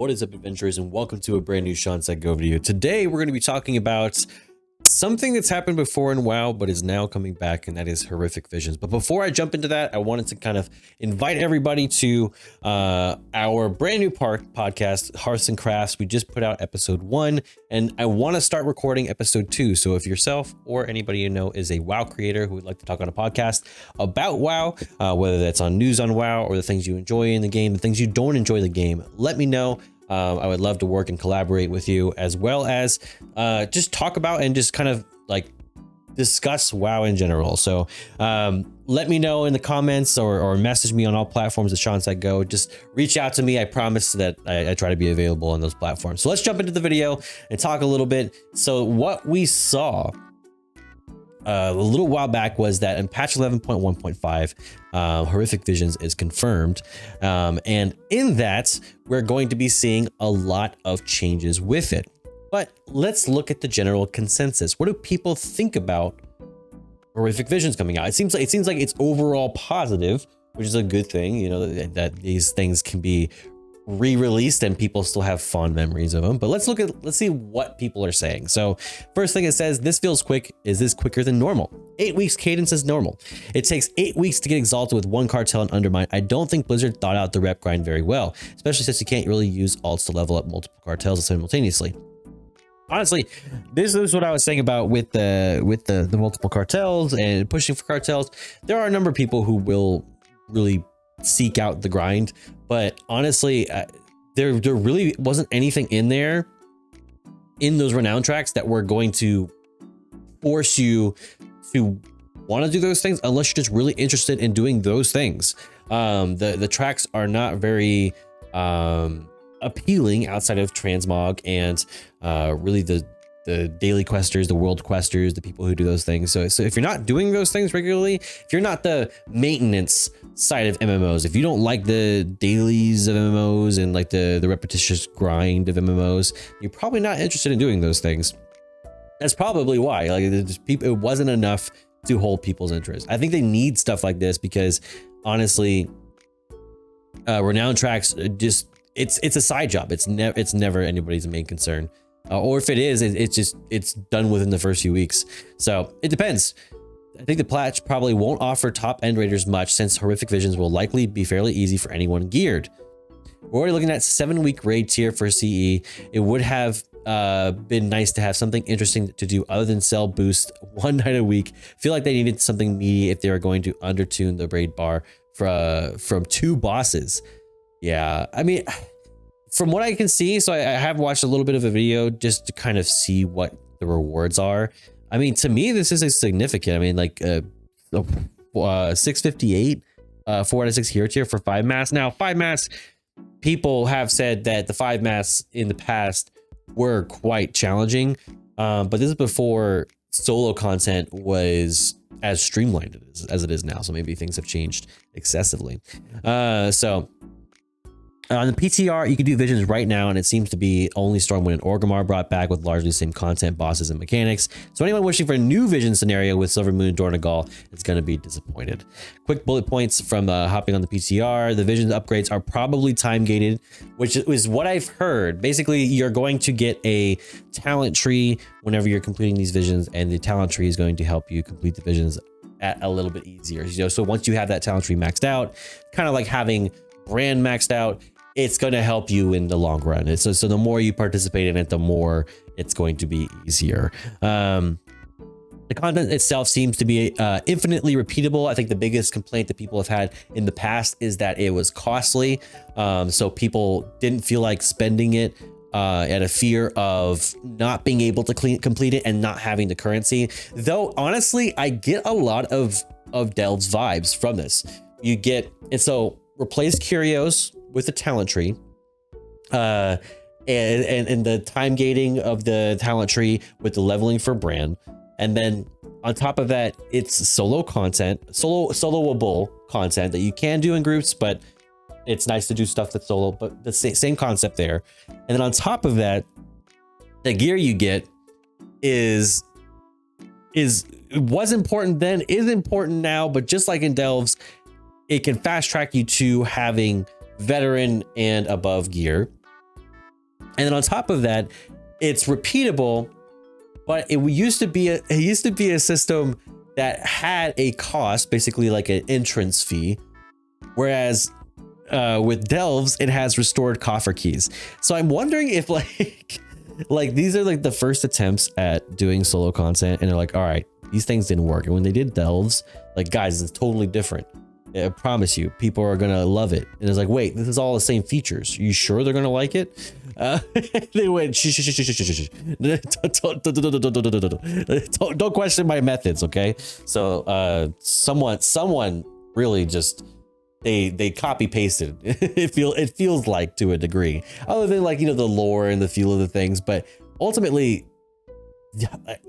What is up, adventurers, and welcome to a brand new ShawnSetGO video. Today we're going to be talking about something that's happened before in WoW but is now coming back, and that is horrific visions. But before I jump into that, I wanted to kind of invite everybody to our brand new podcast, Hearths and Crafts. We just put out episode 1, and I want to start recording episode 2. So if yourself or anybody you know is a WoW creator who would like to talk on a podcast about WoW, whether that's on news on WoW or the things you enjoy in the game, the things you don't enjoy in the game, let me know. I would love to work and collaborate with you, as well as just talk about and just kind of like discuss WoW in general. So let me know in the comments or message me on all platforms at ShawnSetGO. Just reach out to me. I promise that I try to be available on those platforms. So let's jump into the video and talk a little bit. So what we saw a little while back was that in patch 11.1.5, horrific visions is confirmed, and in that we're going to be seeing a lot of changes with it. But let's look at the general consensus. What do people think about horrific visions coming out? It seems like it's overall positive, which is a good thing, you know, that these things can be re-released and people still have fond memories of them. But let's see what people are saying. So first thing it says, this feels quick. Is this quicker than normal? 8 weeks cadence is normal. It takes 8 weeks to get Xal'atath with one cartel and undermine. I don't think Blizzard thought out the rep grind very well, especially since you can't really use alts to level up multiple cartels simultaneously. Honestly, this is what I was saying about with the multiple cartels and pushing for cartels. There are a number of people who will really seek out the grind, but honestly, there really wasn't anything in there in those renown tracks that were going to force you to want to do those things unless you're just really interested in doing those things. The tracks are not very appealing outside of transmog and really the daily questers, the world questers, the people who do those things. So if you're not doing those things regularly, if you're not the maintenance side of MMOs, if you don't like the dailies of MMOs and like the repetitious grind of MMOs, you're probably not interested in doing those things. That's probably why, like, it wasn't enough to hold people's interest. I think they need stuff like this because honestly, renown tracks just it's a side job. It's never anybody's main concern. Or if it is, it's done within the first few weeks. So it depends. I think the patch probably won't offer top end raiders much, since horrific visions will likely be fairly easy for anyone geared. We're already looking at 7-week raid tier for CE. It would have been nice to have something interesting to do other than sell boost one night a week. Feel like they needed something meaty if they were going to undertune the raid bar from 2 bosses. Yeah, I mean, from what I can see, so I have watched a little bit of a video just to kind of see what the rewards are. I mean, to me, this is a significant. I mean, like 658, 4 out of 6 hero tier for 5 mass. Now, 5 mass, people have said that the 5 mass in the past were quite challenging, but this is before solo content was as streamlined as it is now. So maybe things have changed excessively. On the PTR, you can do visions right now, and it seems to be only Stormwind and Orgrimmar brought back with largely the same content, bosses, and mechanics. So anyone wishing for a new vision scenario with Silvermoon and Dornagal is going to be disappointed. Quick bullet points from hopping on the PTR. The vision upgrades are probably time-gated, which is what I've heard. Basically, you're going to get a talent tree whenever you're completing these visions, and the talent tree is going to help you complete the visions at a little bit easier. You know, so once you have that talent tree maxed out, kind of like having brand maxed out, it's going to help you in the long run. So the more you participate in it, the more it's going to be easier. The content itself seems to be infinitely repeatable. I think the biggest complaint that people have had in the past is that it was costly. So people didn't feel like spending it out of fear of not being able to complete it and not having the currency. Though, honestly, I get a lot of Delve's vibes from this. You get, and so replace curios with the talent tree, and the time gating of the talent tree with the leveling for brand, and then on top of that, it's soloable content that you can do in groups, but it's nice to do stuff that's solo. But the same concept there. And then on top of that, the gear you get was important then, is important now, but just like in Delves, it can fast track you to having veteran and above gear. And then on top of that, it's repeatable, but it used to be a system that had a cost, basically like an entrance fee, whereas with delves it has restored coffer keys. So I'm wondering if like these are like the first attempts at doing solo content, and they're like, all right, these things didn't work, and when they did delves, like, guys, it's totally different. I promise you, people are gonna love it. And it's like, wait, this is all the same features. Are you sure they're gonna like it? They went, don't question my methods, okay? So someone really just they copy pasted. It feels like, to a degree, other than, like, you know, the lore and the feel of the things, but ultimately,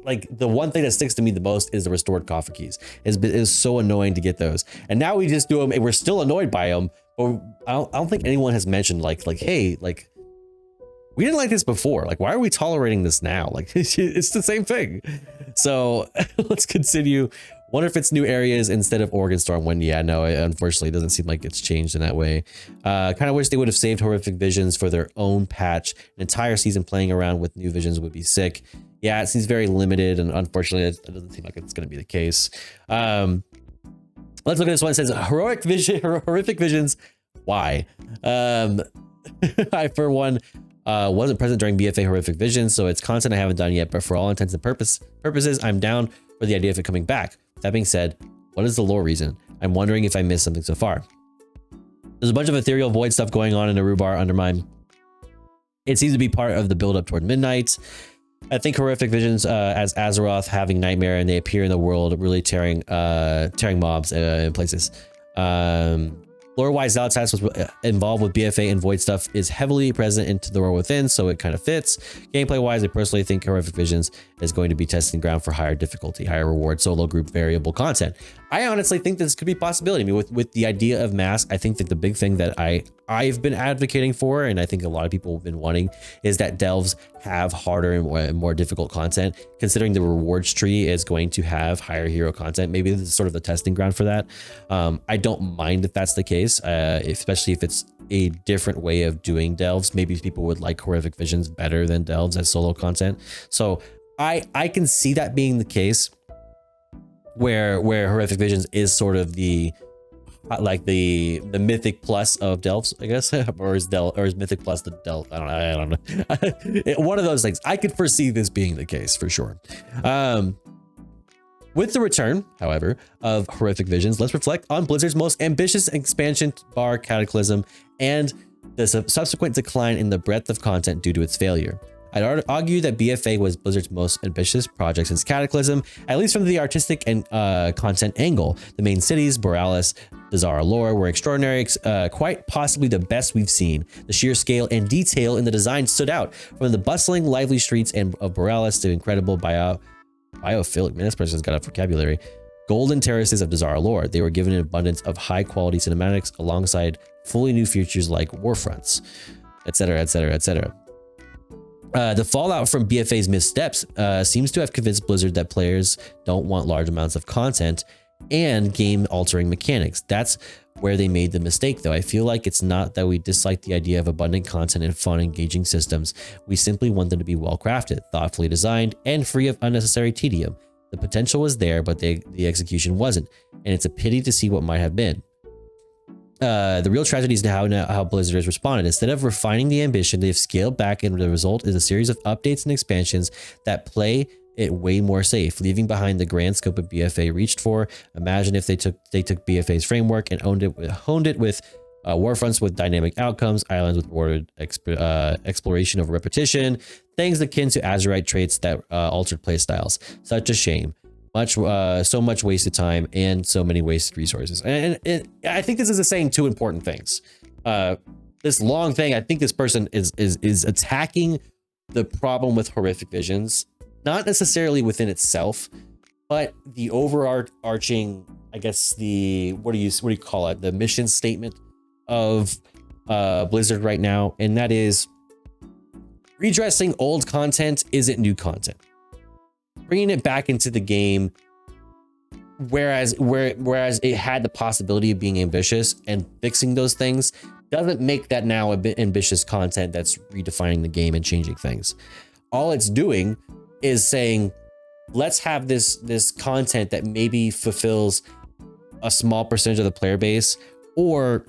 like, the one thing that sticks to me the most is the restored coffer keys. It's so annoying to get those, and now we just do them and we're still annoyed by them, but I don't think anyone has mentioned like hey, like, we didn't like this before, like, why are we tolerating this now? Like, it's the same thing. So let's continue. Wonder if it's new areas instead of Oregon Storm Wind. Yeah, no, unfortunately it doesn't seem like it's changed in that way. Kind of wish they would have saved Horrific Visions for their own patch. An entire season playing around with new visions would be sick. Yeah, it seems very limited, and unfortunately it doesn't seem like it's going to be the case. Let's look at this one. It says Horrific Visions. Why? I, for one, wasn't present during BFA Horrific Visions, so it's content I haven't done yet, but for all intents and purposes, I'm down for the idea of it coming back. That being said, what is the lore reason? I'm wondering if I missed something so far. There's a bunch of ethereal void stuff going on in Arubar Undermine. It seems to be part of the build up toward midnight. I think Horrific Visions as Azeroth having Nightmare, and they appear in the world really tearing mobs in places. Lore-wise, Xal'atath was involved with BFA and Void stuff, is heavily present into the world within, so it kind of fits. Gameplay-wise, I personally think Horrific Visions is going to be testing ground for higher difficulty, higher reward, solo group variable content. I honestly think this could be a possibility. I mean, with the idea of mask, I think that the big thing that I've been advocating for, and I think a lot of people have been wanting, is that delves have harder and more difficult content. Considering the rewards tree is going to have higher hero content, maybe this is sort of the testing ground for that. I don't mind if that's the case, especially if it's a different way of doing delves. Maybe people would like Horrific Visions better than delves as solo content. So I can see that being the case, where Horrific Visions is sort of the mythic plus of delves, I guess, or is mythic plus the delve? I don't know. One of those things. I could foresee this being the case for sure. With the return, however, of Horrific Visions, let's reflect on Blizzard's most ambitious expansion bar Cataclysm and the subsequent decline in the breadth of content due to its failure. I'd argue that BFA was Blizzard's most ambitious project since Cataclysm, at least from the artistic and content angle. The main cities, Borealis, the Zara lore, were extraordinary, quite possibly the best we've seen. The sheer scale and detail in the design stood out, from the bustling, lively streets of Borealis to incredible biophilic, man, this person's got a vocabulary, golden terraces of the Zara lore. They were given an abundance of high-quality cinematics alongside fully new features like warfronts, etc., etc., etc. The fallout from BFA's missteps seems to have convinced Blizzard that players don't want large amounts of content and game-altering mechanics. That's where they made the mistake, though. I feel like it's not that we dislike the idea of abundant content and fun, engaging systems. We simply want them to be well-crafted, thoughtfully designed, and free of unnecessary tedium. The potential was there, but the execution wasn't, and it's a pity to see what might have been. The real tragedy is how Blizzard has responded. Instead of refining the ambition, they've scaled back, and the result is a series of updates and expansions that play it way more safe, leaving behind the grand scope of BFA reached for. Imagine if they took BFA's framework and honed it with warfronts with dynamic outcomes, islands with rewarded exploration over repetition, things akin to Azerite traits that altered playstyles. Such a shame. So much wasted time and so many wasted resources. And I think this is saying two important things. This long thing, I think this person is attacking the problem with Horrific Visions, not necessarily within itself, but the overarching, I guess, what do you call it? The mission statement of Blizzard right now, and that is redressing old content isn't new content. Bringing it back into the game, whereas it had the possibility of being ambitious and fixing those things, doesn't make that now a bit ambitious content that's redefining the game and changing things. All it's doing is saying, let's have this content that maybe fulfills a small percentage of the player base or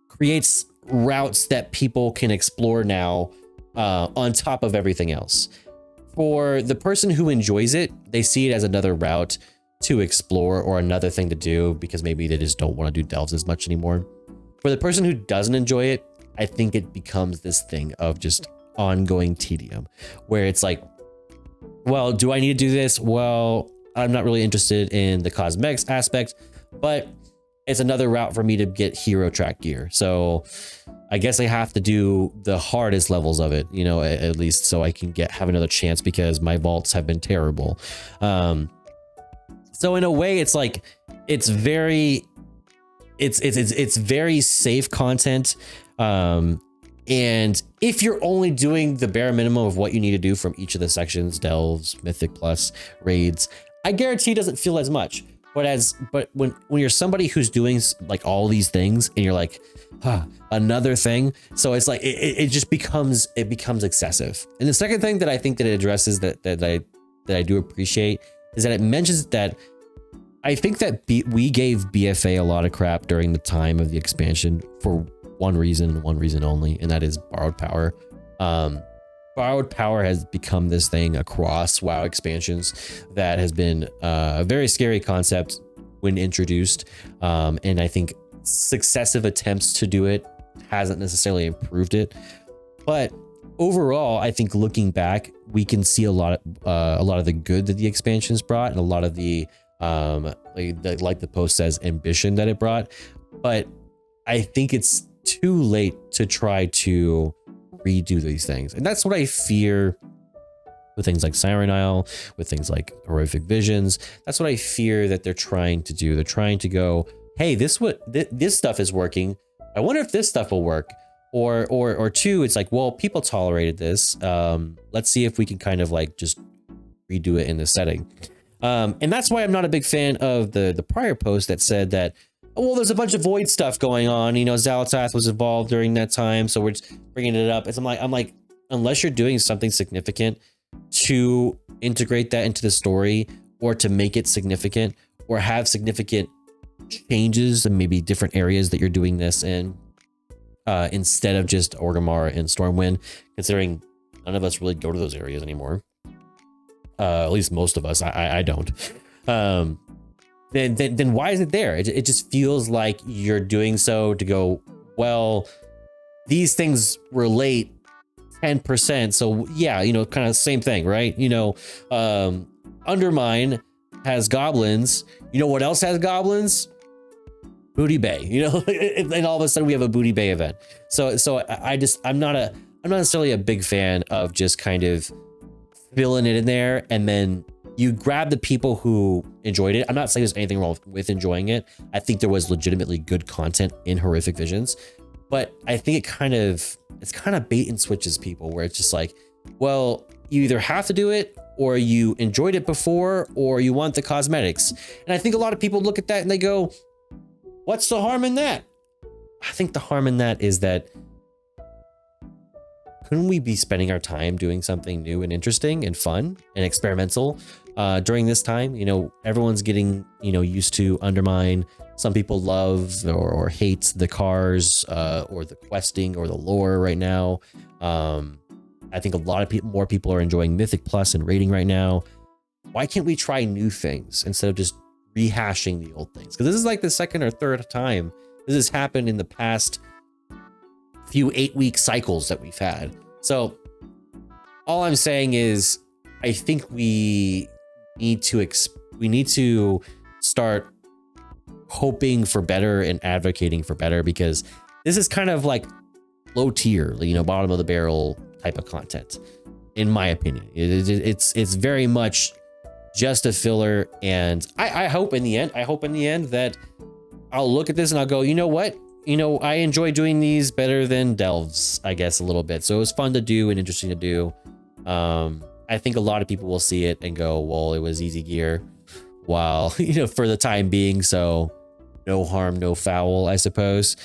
creates routes that people can explore now on top of everything else. For the person who enjoys it, they see it as another route to explore or another thing to do because maybe they just don't want to do delves as much anymore. For the person who doesn't enjoy it, I think it becomes this thing of just ongoing tedium where it's like, well, do I need to do this? Well, I'm not really interested in the cosmetics aspect, but it's another route for me to get hero track gear. So I guess I have to do the hardest levels of it, you know, at least so I can have another chance because my vaults have been terrible. So in a way, it's like, it's very safe content. And if you're only doing the bare minimum of what you need to do from each of the sections, delves, mythic plus, raids, I guarantee it doesn't feel as much. But when you're somebody who's doing like all these things and you're like, another thing. So it's like, it just becomes excessive. And the second thing that I think that it addresses that I do appreciate is that it mentions that I think that we gave BFA a lot of crap during the time of the expansion for one reason only, and that is borrowed power. Borrowed power has become this thing across WoW expansions that has been a very scary concept when introduced. And I think successive attempts to do it hasn't necessarily improved it. But overall, I think looking back, we can see a lot of the good that the expansions brought and a lot of the like the post says, ambition that it brought. But I think it's too late to try to redo these things. And that's what I fear with things like Siren Isle, with things like Horrific Visions. That's what I fear that they're trying to do. They're trying to go, hey, this stuff is working. I wonder if this stuff will work. Or two, it's like, well, people tolerated this. Let's see if we can kind of like just redo it in this setting. And that's why I'm not a big fan of the prior post that said that, oh, well, there's a bunch of void stuff going on. You know, Xal'atath was involved during that time, so we're just bringing it up. I'm like, unless you're doing something significant to integrate that into the story or to make it significant or have significant changes and maybe different areas that you're doing this in, instead of just Orgrimmar and Stormwind, considering none of us really go to those areas anymore. At least most of us. I don't. Then why is it there? It just feels like you're doing so to go, well, these things relate 10%. So yeah, you know, kind of same thing, right? You know, Undermine has goblins. You know what else has goblins? Booty Bay, you know, and all of a sudden we have a Booty Bay event. So I'm not necessarily a big fan of just kind of filling it in there, and then you grab the people who enjoyed it. I'm not saying there's anything wrong with enjoying it. I think there was legitimately good content in Horrific Visions, but I think it's kind of bait and switches people, where it's just like, well, you either have to do it or you enjoyed it before or you want the cosmetics. And I think a lot of people look at that and they go, what's the harm in that? I think the harm in that is that, couldn't we be spending our time doing something new and interesting and fun and experimental during this time? You know, everyone's getting, you know, used to Undermine. Some people love or hate the cars or the questing or the lore right now. I think a lot of more people are enjoying Mythic Plus and raiding right now. Why can't we try new things instead of just rehashing the old things? Because this is like the second or third time this has happened in the past few 8-week cycles that we've had. So all I'm saying is, I think we need to start hoping for better and advocating for better, because this is kind of like low tier, you know, bottom of the barrel type of content, in my opinion. It's very much just a filler, and I hope in the end that I'll look at this and I'll go, you know what? You know, I enjoy doing these better than delves, I guess, a little bit. So it was fun to do and interesting to do. I think a lot of people will see it and go, well, it was easy gear, while, you know, for the time being. So no harm, no foul, I suppose.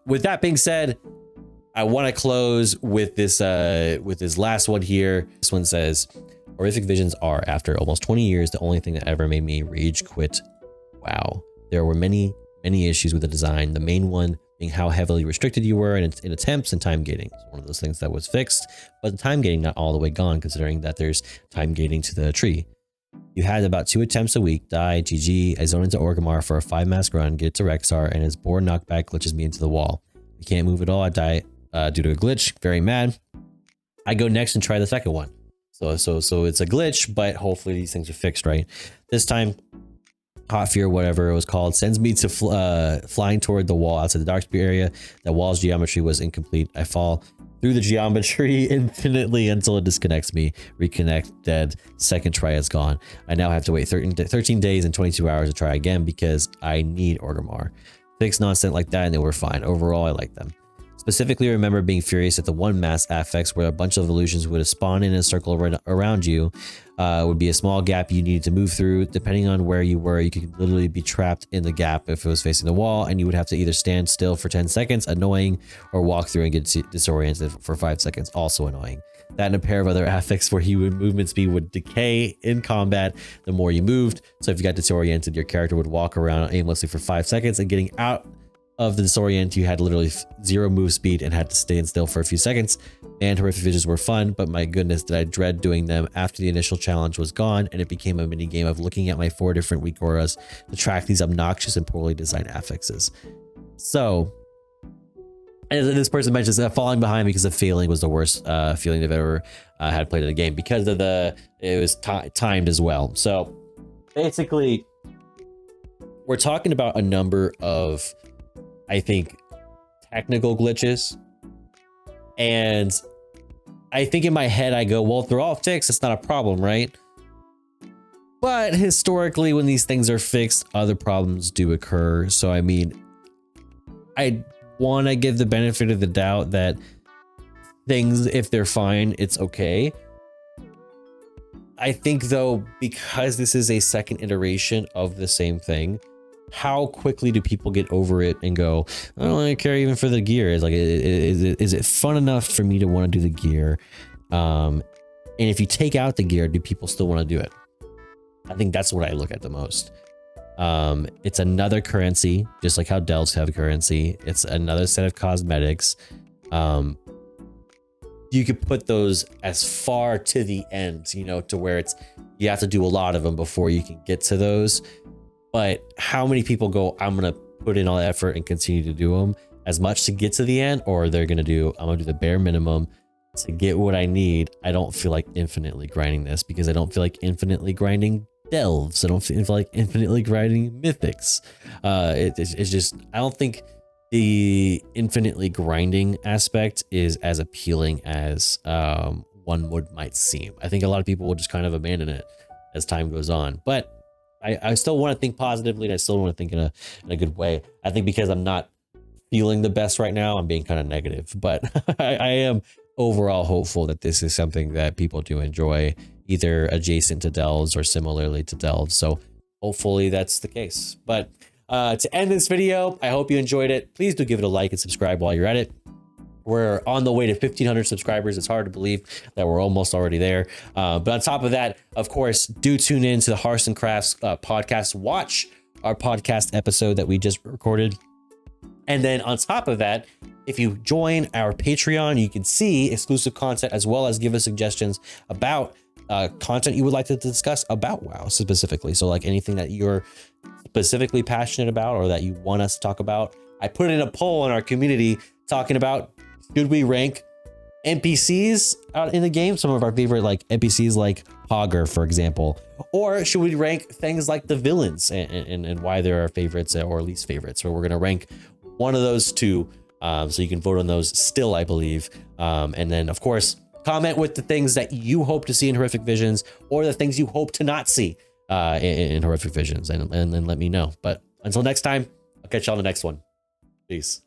with that being said, I want to close with this last one here. This one says, horrific visions are, after almost 20 years, the only thing that ever made me rage quit. Wow. There were many issues with the design. The main one being how heavily restricted you were in attempts and time gating. It's one of those things that was fixed, but the time gating not all the way gone, considering that there's time gating to the tree. You had about 2 attempts a week. Die, GG. I zone into Orgrimmar for a 5-mask run, get to Rexar, and his board knockback glitches me into the wall. I can't move at all. I die due to a glitch. Very mad. I go next and try the second one. So it's a glitch, but hopefully these things are fixed, right? This time, Hot Fear, whatever it was called, sends me to flying toward the wall outside the Darkspear area. The wall's geometry was incomplete. I fall through the geometry infinitely until it disconnects me. Reconnect, dead. Second try is gone. I now have to wait 13 days and 22 hours to try again because I need Orgrimmar. Fix nonsense like that and they were fine. Overall, I like them. Specifically, remember being furious at the one mass affects where a bunch of illusions would spawn in a circle around you. Would be a small gap you needed to move through. Depending on where you were, you could literally be trapped in the gap if it was facing the wall, and you would have to either stand still for 10 seconds, annoying, or walk through and get disoriented for 5 seconds, also annoying. That and a pair of other affects where movement speed would decay in combat the more you moved. So if you got disoriented, your character would walk around aimlessly for 5 seconds, and getting out of the disorient, you had literally 0 move speed and had to stand still for a few seconds. And horrific visions were fun, but my goodness, did I dread doing them after the initial challenge was gone, and it became a mini game of looking at my 4 different weak auras to track these obnoxious and poorly designed affixes. So, and this person mentions that falling behind because of failing was the worst feeling they've ever had played in a game because of it was timed as well. So basically, we're talking about a number of, I think, technical glitches, and I think in my head I go, well, if they're all fixed, it's not a problem, right? But historically, when these things are fixed, other problems do occur. So I mean, I want to give the benefit of the doubt that things, if they're fine, it's okay. I think though, because this is a second iteration of the same thing, how quickly do people get over it and go, I don't really care even for the gear? Is like, is it fun enough for me to want to do the gear? And if you take out the gear, do people still want to do it? I think that's what I look at the most. It's another currency, just like how delves have a currency. It's another set of cosmetics. You could put those as far to the end, you know, to where you have to do a lot of them before you can get to those. But how many people go, I'm going to put in all the effort and continue to do them as much to get to the end, or they're going to do, I'm going to do the bare minimum to get what I need. I don't feel like infinitely grinding this because I don't feel like infinitely grinding delves. I don't feel like infinitely grinding mythics. It's just, I don't think the infinitely grinding aspect is as appealing as one might seem. I think a lot of people will just kind of abandon it as time goes on, but I still want to think positively, and I still want to think in a good way. I think because I'm not feeling the best right now, I'm being kind of negative, but I am overall hopeful that this is something that people do enjoy, either adjacent to delves or similarly to delves. So hopefully that's the case. But to end this video, I hope you enjoyed it. Please do give it a like and subscribe while you're at it. We're on the way to 1,500 subscribers. It's hard to believe that we're almost already there. But on top of that, of course, do tune in to the Hearths and Crafts podcast. Watch our podcast episode that we just recorded. And then on top of that, if you join our Patreon, you can see exclusive content as well as give us suggestions about content you would like to discuss about WoW specifically. So like anything that you're specifically passionate about or that you want us to talk about. I put in a poll in our community talking about, should we rank NPCs out in the game? Some of our favorite like NPCs like Hogger, for example, or should we rank things like the villains and why they're our favorites or least favorites? So we're going to rank one of those two. So you can vote on those still, I believe. And then of course, comment with the things that you hope to see in Horrific Visions or the things you hope to not see in Horrific Visions, and then let me know. But until next time, I'll catch you on the next one. Peace.